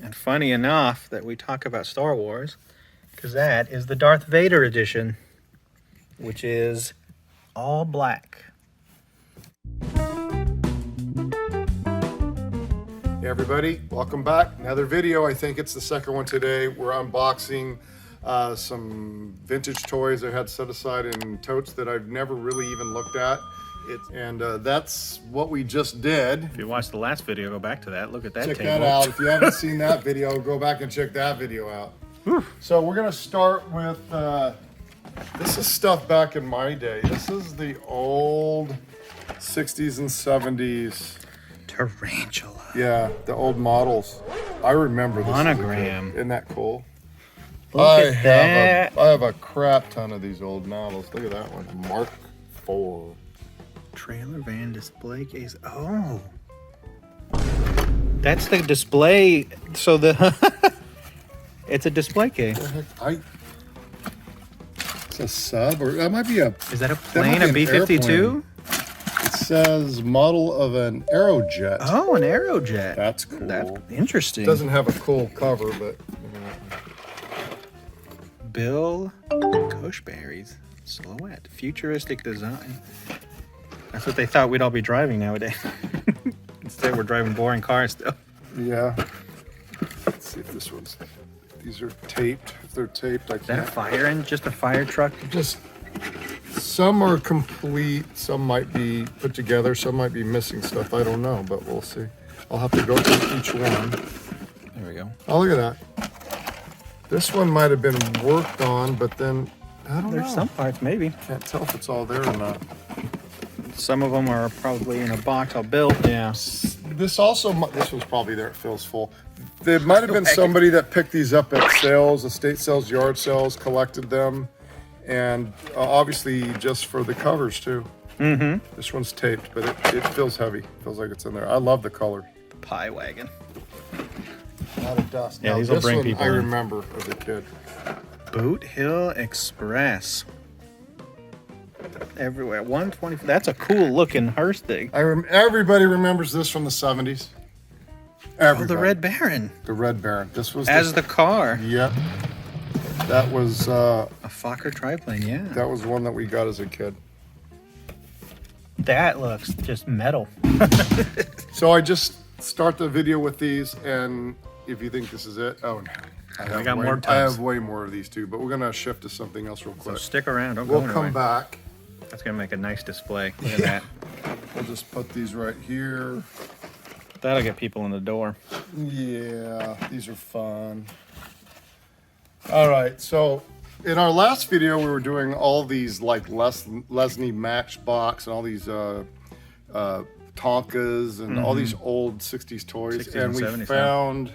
And funny enough that we talk about Star Wars, because that is the Darth Vader edition, which is all black. Hey everybody, welcome back. Another video. I think it's the second one today. We're unboxing some vintage toys I had set aside in totes that I've never really even looked at. That's what we just did. If you watched the last video, go back to that. Look at that Check table. that out. If you haven't seen that video, go back and check that video out. Whew. So we're gonna start with, this is stuff back in my day. This is the old 60s and 70s. Tarantula. Yeah, the old models. I remember this. Monogram. Isn't that cool? Look at that. I have a crap ton of these old models. Look at that one. Mark IV. Trailer van display case. Oh. That's the display. So the it's a display case. It's a sub, or that might be a. Is that a plane? A B-52? It says model of an Aerojet. Oh, an Aerojet. That's cool. That's interesting. It doesn't have a cool cover, but. Bill Cushberry's silhouette, futuristic design. That's what they thought we'd all be driving nowadays. Instead, we're driving boring cars still. Yeah. Let's see if this one's. These are taped. If they're taped, I can't. Is that a fire engine? Just a fire truck? Just some are complete. Some might be put together. Some might be missing stuff. I don't know, but we'll see. I'll have to go through each one. There we go. Oh, look at that. This one might have been worked on, but then I don't know. There's some parts, maybe. Can't tell if it's all there or not. Some of them are probably in a box all built. Yeah. This was probably there. It feels full. There might have been somebody that picked these up at sales, estate sales, yard sales, collected them, and obviously just for the covers too. Mm-hmm. This one's taped, but it feels heavy. Feels like it's in there. I love the color. The pie wagon. A lot of dust. Yeah, now, these will this bring one people I in. remember as a kid. Boot Hill Express. Everywhere. 120. That's a cool looking hearse thing. Everybody remembers this from the 70s. Oh, the Red Baron. The Red Baron. This was As the car. Yep. That was A Fokker triplane, yeah. that was one that we got as a kid. That looks just metal. So I just start the video with these, and if you think this is it, oh no. I got more I tubs. have way more of these too, but we're gonna shift to something else real So quick. stick around. Don't We'll go come anywhere. back. That's gonna make a nice display. Look at that. We'll just put these right here. That'll get people in the door. Yeah, these are fun. All right, so in our last video, we were doing all these like Lesney Matchbox and all these Tonkas and all these old 60s toys. 60s and and we 70s, found,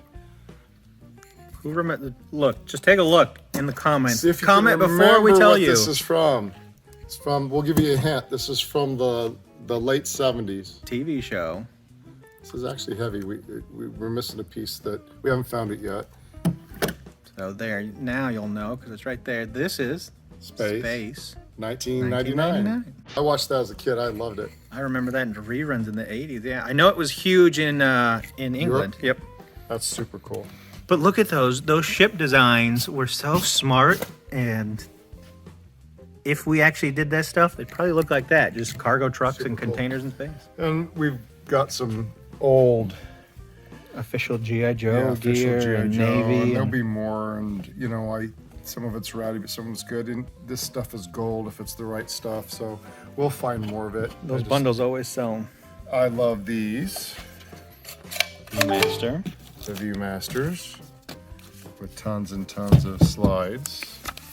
Who remember? Look, just take a look in the comments. see if you Comment can before we remember tell what you. this is from. It's from, we'll give you a hint. This is from the late 70s. TV show. This is actually heavy. We're missing a piece that we haven't found it yet. So there, now you'll know because it's right there. This is Space. 1999. 1999. I watched that as a kid. I loved it. I remember that in reruns in the 80s. Yeah, I know it was huge in England. Yep. That's super cool. But look at those. Those ship designs were so smart, and if we actually did that stuff, they'd probably look like that. Just cargo trucks Super and cool. containers in space. And we've got some old Official G.I. Joe official gear G.I. and Joe, Navy. and there'll and- be more. And you know, some of it's ratty, but some of it's good. And this stuff is gold if it's the right stuff. So we'll find more of it. Those bundles always sell 'em. I love these. Master. The Viewmasters with tons and tons of slides.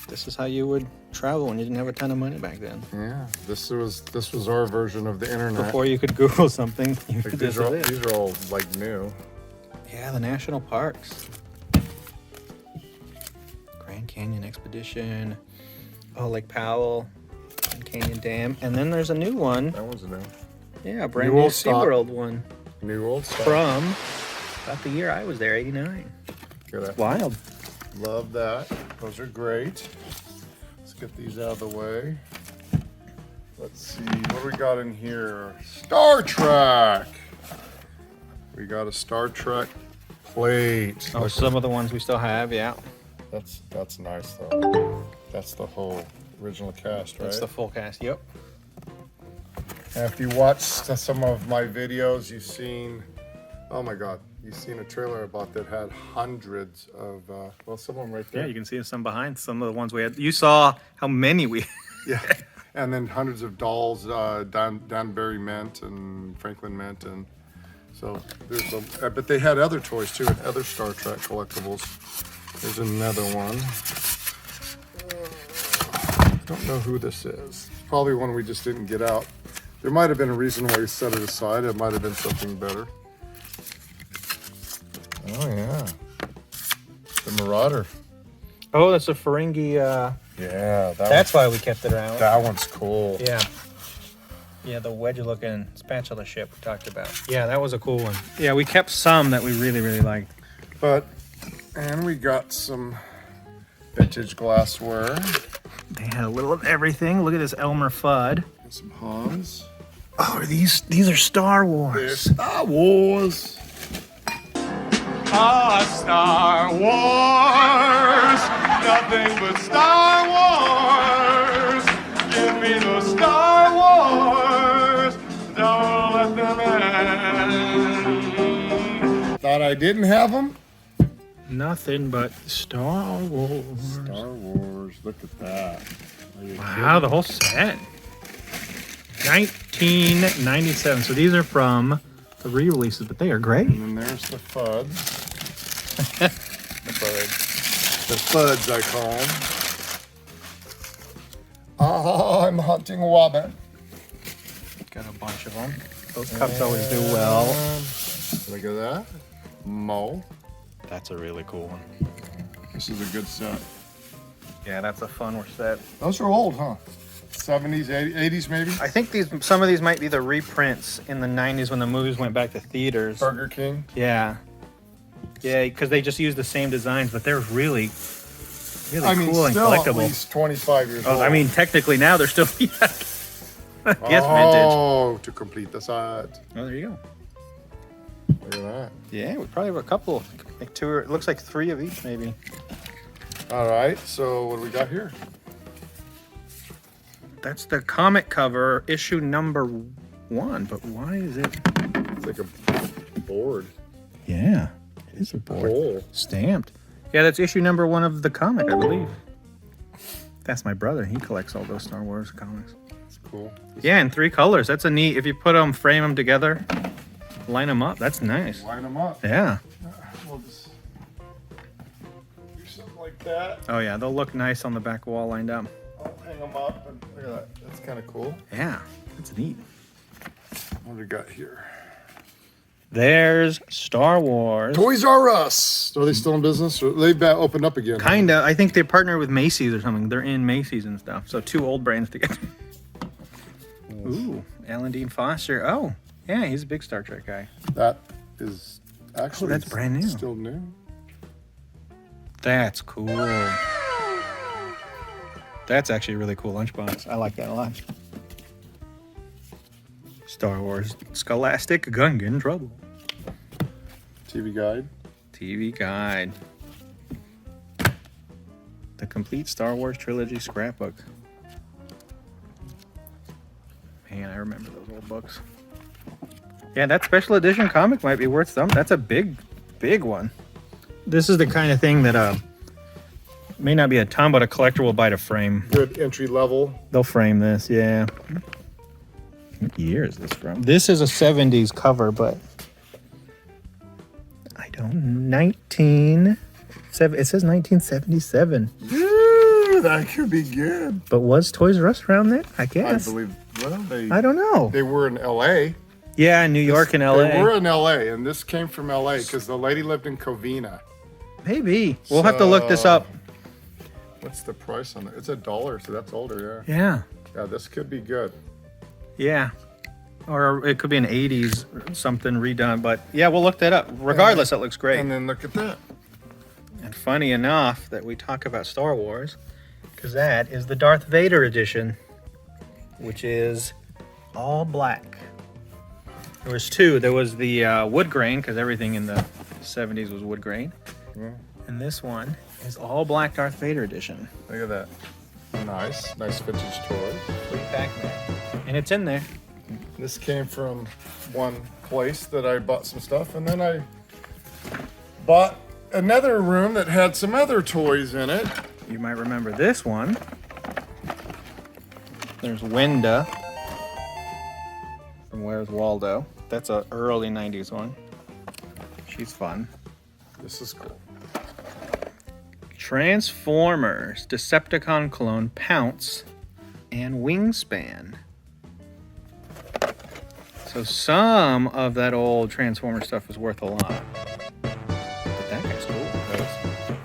This is how you would travel when you didn't have a ton of money back then. Yeah, this was our version of the internet. Before you could Google something, you Like, could these are all like new. Yeah, the national parks. Grand Canyon Expedition. Oh, Lake Powell. Grand Canyon Dam. And then there's a new one. That one's new. Yeah, a brand New new old stock. SeaWorld one. New old stuff. From about the year I was there, 89. Look at that. Wild. Love that. Those are great. Let's get these out of the way. Let's see, what do we got in here? Star Trek! We got a Star Trek plate. Oh, some of the ones we still have, yeah. That's nice though. That's the whole original cast, right? That's the full cast, yep. And if you watched some of my videos, you've seen, oh my God, you've seen a trailer I bought that had hundreds of, well, some of them right there. Yeah, you can see some behind some of the ones we had. You saw how many we Yeah, and then hundreds of dolls, Danbury Mint and Franklin Mint, and so there's but they had other toys too, and other Star Trek collectibles. There's another one. Don't know who this is. Probably one we just didn't get out. There might have been a reason why you set it aside. It might have been something better. Oh yeah, the Marauder. Oh, that's a Ferengi. Yeah, That's why we kept it around. that one's cool. Yeah. Yeah, the wedge-looking spatula ship we talked about. Yeah, that was a cool one. Yeah, we kept some that we really, really liked. And we got some vintage glassware. They had a little of everything. Look at this Elmer Fudd. And some Hans. Oh, these are Star Wars. There's Star Wars. Star Wars, nothing but Star Wars. Give me the Star Wars, don't let them end. Thought I didn't have them? Nothing but Star Wars. Star Wars, look at that. Wow, the whole set. 1997. So these are from the re-releases, but they are great. And then there's the Fuds. The The Fuds, I call them. Oh, I'm hunting Wobbit. Got a bunch of them. Those cups always do well. Look at that. Mo. That's a really cool one. This is a good set. Yeah, that's a fun set. Those are old, huh? 70s, 80s maybe? I think some of these might be the reprints in the 90s when the movies went back to theaters. Burger King. Yeah. Yeah, because they just used the same designs, but they're really cool and still collectible. at least 25 years old. I mean, technically now they're still yes, vintage. Oh, to complete the set. Oh, there you go. Look at that. Yeah, we probably have a couple, like two. It looks like three of each, maybe. All right, so what do we got here? That's the comic cover, issue number 1. But why is it? It's like a board. Yeah, it is a board. Cool. Stamped. Yeah, that's issue number 1 of the comic, I believe. That's my brother. He collects all those Star Wars comics. It's cool. Yeah, in 3 colors. That's a neat. If you put them, frame them together, line them up. That's nice. Line them up. Yeah. We'll just do something like that. Oh yeah, they'll look nice on the back wall lined up. I'll hang them up. And look at that. That's kind of cool. Yeah, that's neat. What do we got here? There's Star Wars. Toys R Us. Are they still in business? Or they've opened up again? Kinda. I think they partner with Macy's or something. They're in Macy's and stuff. So 2 old brands together. Ooh, Alan Dean Foster. Oh, yeah, he's a big Star Trek guy. That is actually that's brand new. Still new. That's cool. That's actually a really cool lunchbox. I like that a lot. Star Wars Scholastic Gungan Trouble. TV Guide. TV Guide. The complete Star Wars trilogy scrapbook. Man, I remember those old books. Yeah, that special edition comic might be worth some. That's a big one. This is the kind of thing that may not be a ton, but a collector will buy to frame. Good entry level. They'll frame this, yeah. What year is this from? This is a 70s cover, but I don't. It says 1977. Ooh, that could be good. But was Toys R Us around then? I guess. I believe. Well, I don't know. They were in L.A. Yeah, in New York and LA. They were in L.A. and this came from L.A. because the lady lived in Covina. Maybe. We'll have to look this up. What's the price on it? It's $1, so that's older, yeah. Yeah. Yeah, this could be good. Yeah. Or it could be an 80s or something redone. But yeah, we'll look that up. Regardless, it looks great. And then look at that. And funny enough that we talk about Star Wars, because that is the Darth Vader edition, which is all black. There was 2. There was the wood grain, because everything in the 70s was wood grain. Yeah. And this one is all black Darth Vader edition. Look at that. Nice vintage toy. Free Pac-Man. And it's in there. This came from one place that I bought some stuff, and then I bought another room that had some other toys in it. You might remember this one. There's Wenda from Where's Waldo. That's a early 90s one. She's fun. This is cool. Transformers, Decepticon clone Pounce, and Wingspan. So some of that old Transformer stuff is worth a lot. But that guy's cool.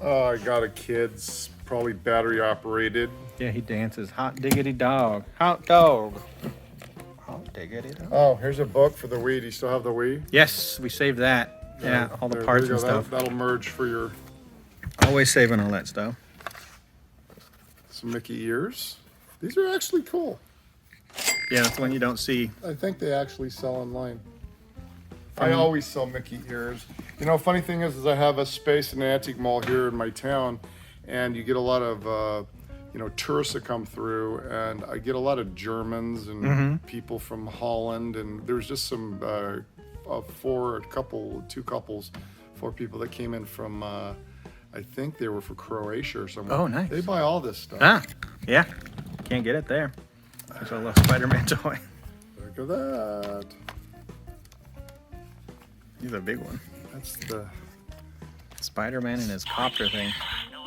Oh, I got a kid's, probably battery operated. Yeah, he dances. Hot diggity dog. Hot dog. Hot diggity dog. Oh, here's a book for the Wii. Do you still have the Wii? Yes, we saved that. Yeah, all the parts there and you go. stuff. That'll merge for your Always saving all that stuff. some Mickey ears. These are actually cool. Yeah, that's one you don't see. I think they actually sell online. I always sell Mickey ears. You know, funny thing is I have a space in an antique mall here in my town, and you get a lot of, tourists that come through, and I get a lot of Germans and people from Holland, and there's just some, four people that came in from, I think they were from Croatia or somewhere. Oh, nice. They buy all this stuff. Ah, yeah. Can't get it there. There's a little Spider-Man toy. Look at that. He's a big one. That's the... Spider-Man and his copter thing. Oh,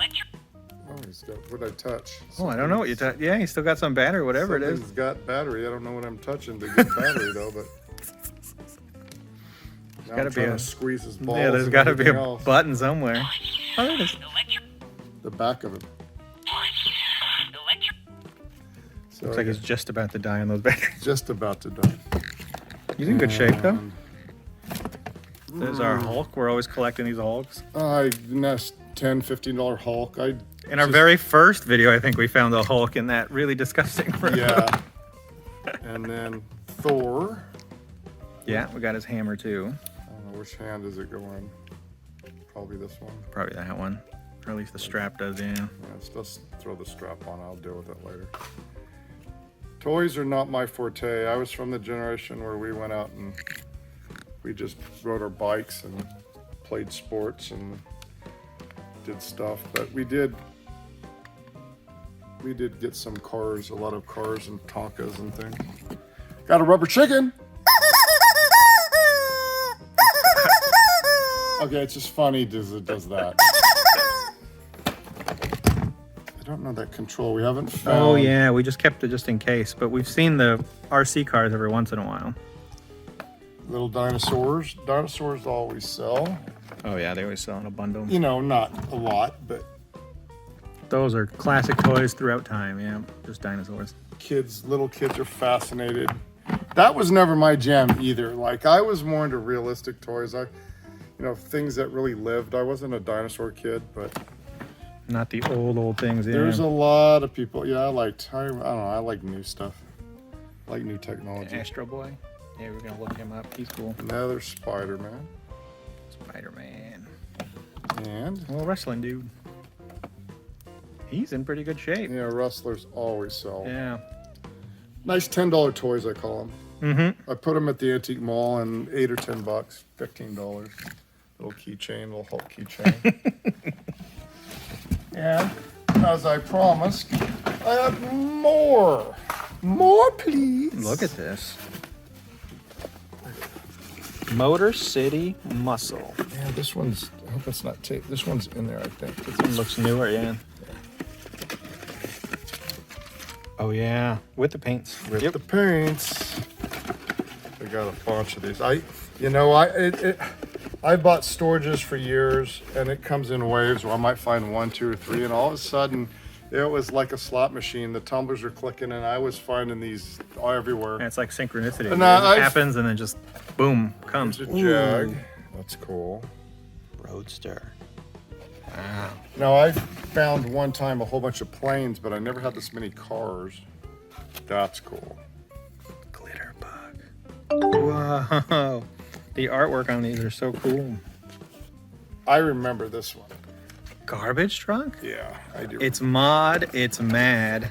he's got... What did I touch? Oh, I don't know what you touched. Yeah, he's still got some battery, whatever it is. He's got battery. I don't know what I'm touching to get battery though, but... Now gotta I'm be trying a- to squeeze his balls. Yeah, there's and got to be a everything else. button somewhere. Oh, there it is. The back of it. So Looks like he's just about to die on those batteries. just about to die. He's in good shape, though. And There's our Hulk. We're always collecting these Hulks. I nest $10, $15 Hulk. In our very first video, I think we found the Hulk in that really disgusting room. Yeah. And then Thor. Yeah, we got his hammer, too. I don't know which hand does it go in. Probably this one. Probably that one. Or at least the strap does, yeah. Yeah, let's throw the strap on. I'll deal with it later. Toys are not my forte. I was from the generation where we went out and we just rode our bikes and played sports and did stuff. But we did get some cars, a lot of cars and Tonkas and things. Got a rubber chicken. Okay, it's just funny as it does that. I don't know that control. We haven't found. Oh, yeah, we just kept it just in case. But we've seen the RC cars every once in a while. Little dinosaurs. Dinosaurs always sell. Oh, yeah, they always sell in a bundle. You know, not a lot, but Those are classic toys throughout time, yeah. Just dinosaurs. little kids are fascinated. That was never my jam either. Like, I was more into realistic toys. Things that really lived. I wasn't a dinosaur kid, but Not the old things, yeah. there's a lot of people. Yeah, I don't know, I like new stuff. I like new technology. Astro Boy. Yeah, we're gonna look him up. He's cool. Another Spider-Man. Spider-Man. And, A little wrestling dude. He's in pretty good shape. yeah, wrestlers always sell. Yeah. Nice $10 toys, I call them. Mm-hmm. I put them at the antique mall and $8 or $10, $15. Little keychain, little Hulk keychain. And as I promised, I have more. More, please. Look at this. Motor City Muscle. Yeah, this one's. I hope it's not taped. This one's in there, I think. This one looks newer, yeah. Oh yeah, with the paints. With the paints. I got a bunch of these. I bought storages for years, and it comes in waves where I might find 1, 2, or 3, and all of a sudden, it was like a slot machine. The tumblers were clicking, and I was finding these everywhere. And it's like synchronicity. And it I- happens and then just boom comes. There's a Jag. That's cool. Roadster. Wow. Now, I found one time a whole bunch of planes, but I never had this many cars. That's cool. Glitter bug. Whoa. The artwork on these are so cool. I remember this one. Garbage truck? Yeah, I do. It's mod, it's mad.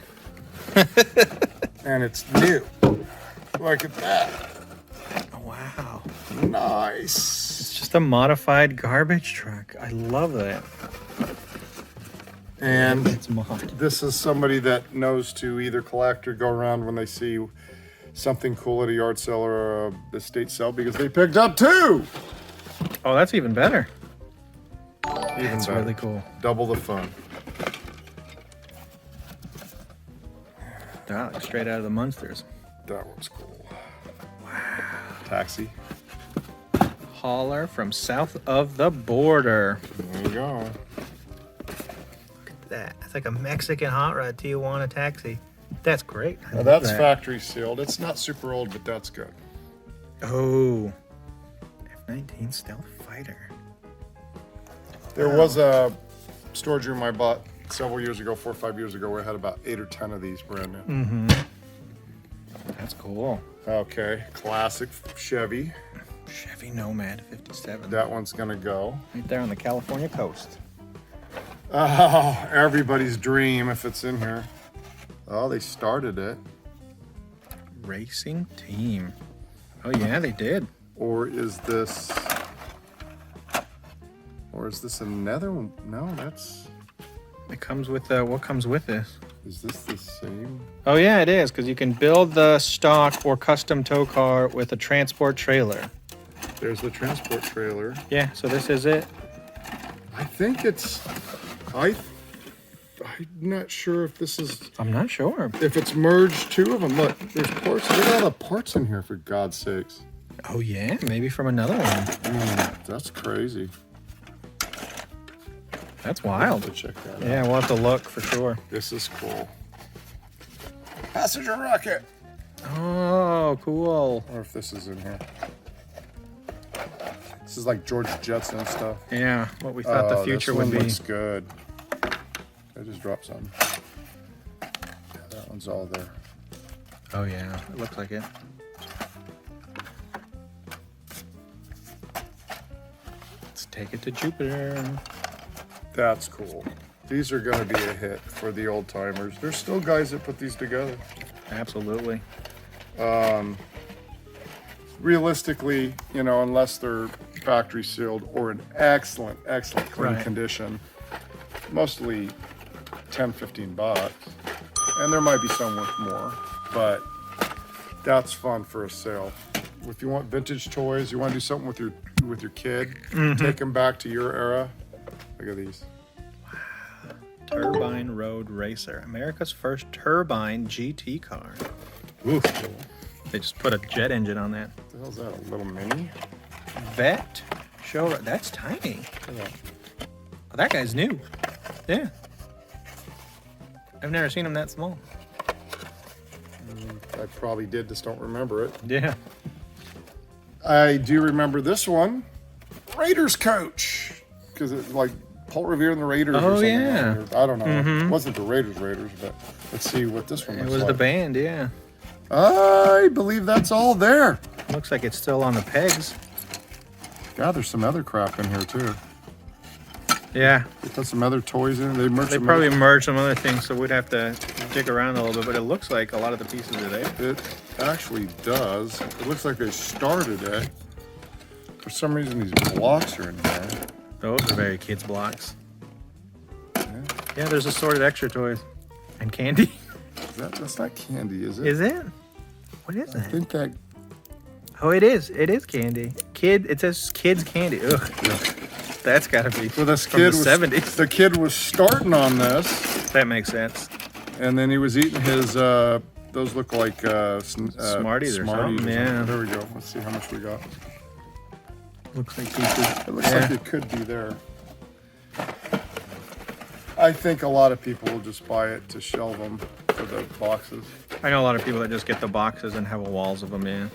And it's new. Look at that. Oh, wow. Nice. It's just a modified garbage truck. I love that. And It's mod. this is somebody that knows to either collect or go around when they see something cool at a yard sale or a estate sale because they picked up 2. Oh, that's even better. Even That's better. really cool. Double the fun. Oh, like straight out of the Munsters. That one's cool. Wow. Taxi. Hauler from south of the border. There you go. Look at that. It's like a Mexican hot rod Tijuana taxi. That's great. I Now love that's that. factory sealed. It's not super old, but that's good. Oh. F-19 Stealth Fighter. There was a storage room I bought several years ago, 4 or 5 years ago, where I had about 8 or 10 of these brand new. Mm-hmm. That's cool. Okay, classic Chevy. Chevy Nomad 57. That one's gonna go. Right there on the California coast. Oh, everybody's dream if it's in here. Oh, they started it. Racing Team. Oh yeah, they did. Or is this another one? No, that's. It comes with what comes with this? Is this the same? Oh yeah, it is, because you can build the stock or custom tow car with a transport trailer. There's the transport trailer. Yeah, so this is it. I think it's. I'm not sure if this is. I'm not sure. If it's merged 2 of them. Look, there's parts. Look at all the parts in here, for God's sakes. Oh yeah, maybe from another one. That's crazy. That's I'll have wild. to check that out. Yeah, we'll have to look for sure. This is cool. Passenger rocket. Oh, cool. Or if this is in here. This is like George Jetson stuff. Yeah, what we thought the future this would one be. looks good. I just dropped some. Yeah, that one's all there. Oh yeah, it looks like it. Let's take it to Jupiter. That's cool. These are going to be a hit for the old timers. There's still guys that put these together. Absolutely. Realistically, unless they're factory sealed or in excellent clean Right. condition, mostly 10, 15 bucks. And there might be some worth more, but that's fun for a sale. If you want vintage toys, you want to do something with your kid, take them back to your era. Look at these. Turbine Road Racer, America's first turbine GT car. Oof. They just put a jet engine on that. What the hell's that? A little mini? Vet show. That's tiny. Look at that. Oh, that guy's new. Yeah. I've never seen him that small. I probably did, just don't remember it. Yeah. I do remember this one, Raiders coach, because it's like Paul Revere and the Raiders. Oh, or something. yeah. I don't know. It wasn't the Raiders, but let's see what this one It looks was like. the band, yeah. I believe that's all there. Looks like it's still on the pegs. God, there's some other crap in here too. Yeah. They put some other toys in. They merged They some probably other- merged some other things, so we'd have to dig around a little bit, but it looks like a lot of the pieces are there. It actually does. It looks like they started it. For some reason, these blocks are in there. Those are very kids' blocks. Yeah, there's assorted extra toys. And candy. That's not candy, is it? Is it? What is I that? think that. Oh, it is. It is candy. It says kids candy. Ugh. That's gotta be So this from kid the was 70s. the kid was starting on this, That makes sense. and then he was eating his. Those look like Smarties or something, yeah. There we go. Let's see how much we got. Looks like pieces. It looks like it could be there. I think a lot of people will just buy it to shelve them for the boxes. I know a lot of people that just get the boxes and have walls of them, yeah.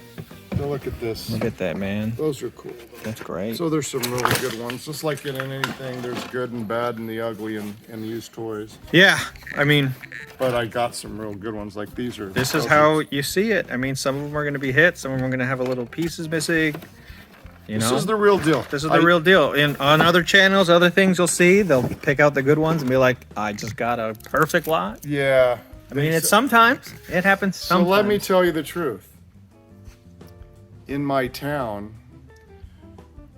Now look at this. Look at that, man. Those are cool. That's great. So there's some really good ones. Just like in anything, there's good and bad and the ugly and used toys. Yeah, I mean, But I got some real good ones. Like these are. this is how you see it. I mean, some of them are going to be hits. Some of them are going to have a little pieces missing. You This know, is the real deal. this is the real deal. And on other channels, other things you'll see, they'll pick out the good ones and be like, I just got a perfect lot. Yeah. I mean, it's sometimes it happens. So Sometimes. let me tell you the truth. In my town,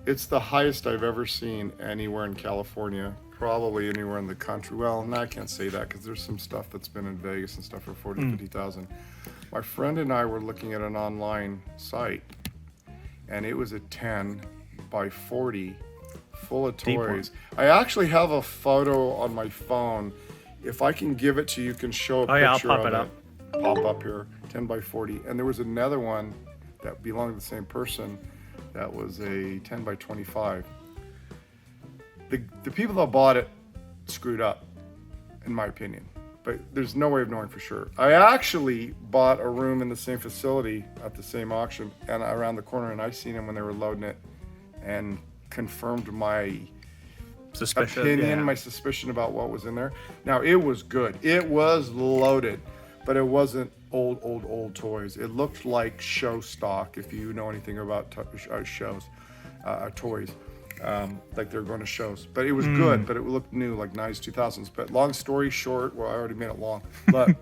it's the highest I've ever seen anywhere in California, probably anywhere in the country. Well, no, I can't say that because there's some stuff that's been in Vegas and stuff for 40, 50,000. My friend and I were looking at an online site, and it was a 10 by 40 full of Deep one. toys. I actually have a photo on my phone. If I can give it to you, you can show a Oh, picture yeah, I'll pop of it up. Pop up here, 10 by 40. And there was another one that belonged to the same person that was a 10 by 25. The people that bought it screwed up, in my opinion. But there's no way of knowing for sure. I actually bought a room in the same facility at the same auction and around the corner, and I seen them when they were loading it and confirmed my Suspicious. opinion, Yeah. my suspicion about what was in there. Now, it was good. It was loaded, but it wasn't old toys. It looked like show stock, if you know anything about shows, toys. Like they were going to shows. But it was good, but it looked new, like nice 2000s. But long story short, well, I already made it long, but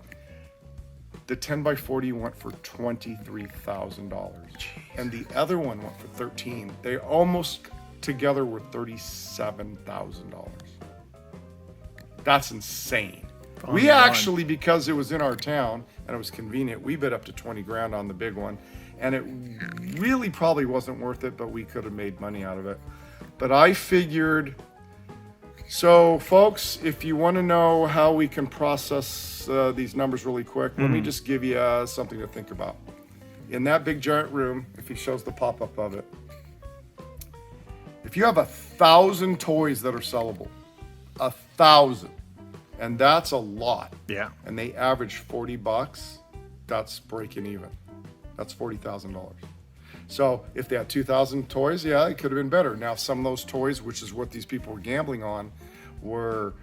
the 10 by 40 went for $23,000. And the other one went for 13. They almost together were $37,000. That's insane. We actually, because it was in our town and it was convenient, we bid up to 20 grand on the big one. And it really probably wasn't worth it, but we could have made money out of it. But I figured, so folks, if you want to know how we can process these numbers really quick, let me just give you something to think about. In that big giant room, if he shows the pop-up of it, if you have 1,000 toys that are sellable, 1,000, and that's a lot, Yeah. and they average $40, that's breaking even. That's $40,000. So if they had 2,000 toys, yeah, it could have been better. Now, some of those toys, which is what these people were gambling on, were,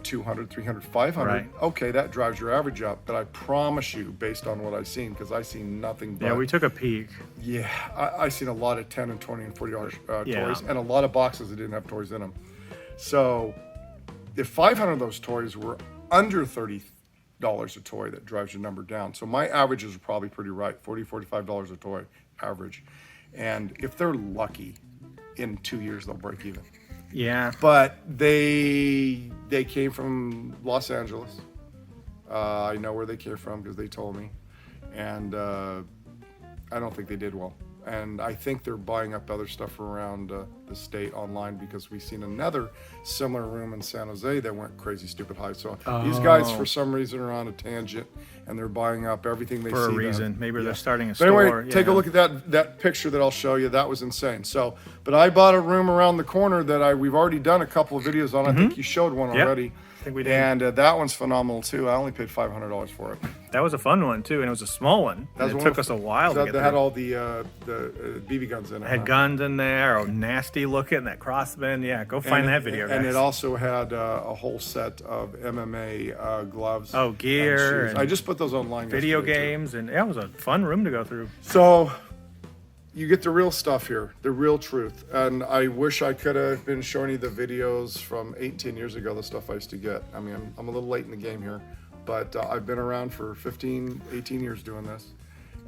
200, 300, 500. Right. Okay, that drives your average up. But I promise you, based on what I've seen, because I've seen nothing but... Yeah, we took a peek. Yeah, I've seen a lot of $10 and $20 and $40 Yeah. toys, and a lot of boxes that didn't have toys in them. So if 500 of those toys were under $30 a toy, that drives your number down. So my averages are probably pretty right, $40, $45 a toy average. And if they're lucky, in 2 years they'll break even. Yeah. But they came from Los Angeles. I know where they came from because they told me. And I don't think they did well. And I think they're buying up other stuff around the state online because we've seen another similar room in San Jose that went crazy stupid high. So these guys, for some reason, are on a tangent and they're buying up everything they see. For a reason. Maybe they're starting a But store. anyway, take a look at that picture that I'll show you. That was insane. So, but I bought a room around the corner that we've already done a couple of videos on. I think you showed one already. I think we did. And that one's phenomenal too. I only paid $500 for it. That was a fun one too, and it was a small one. And it took us a while to That get they had through. all the BB guns in it. Had guns in there, oh, nasty looking, that crossbin. Yeah, go find that video, guys. And it also had a whole set of MMA gloves. Oh, gear and shoes. and I just put those online. video yesterday, too. games, and yeah, it was a fun room to go through. So you get the real stuff here, the real truth. And I wish I could have been showing you the videos from 10 years ago, the stuff I used to get. I mean, I'm a little late in the game here, but I've been around for 18 years doing this.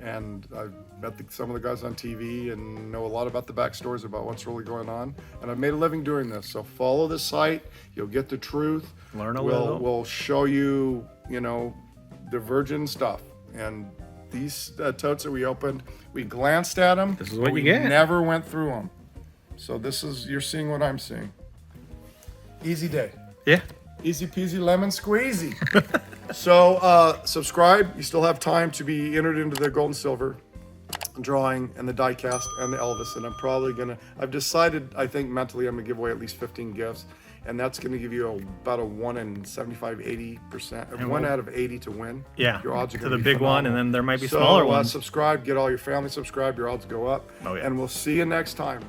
And I've met some of the guys on TV and know a lot about the backstories about what's really going on. And I've made a living doing this. So follow the site, you'll get the truth. Learn a little. We'll show you, the virgin stuff. And these totes that we opened, we glanced at them. This is what we you get. Never went through them. So you're seeing what I'm seeing. Easy day. Yeah. Easy peasy lemon squeezy. So subscribe. You still have time to be entered into the gold and silver drawing and the die cast and the Elvis. And I'm probably I've decided, I think mentally, I'm gonna give away at least 15 gifts. And that's going to give you about a 1 in 75, 80%, 1 out of 80 to win. Yeah, Your odds are to gonna the be big one, and phenomenal. then there might be So, smaller ones. subscribe, get all your family subscribed, your odds go up. Oh, yeah. And we'll see you next time.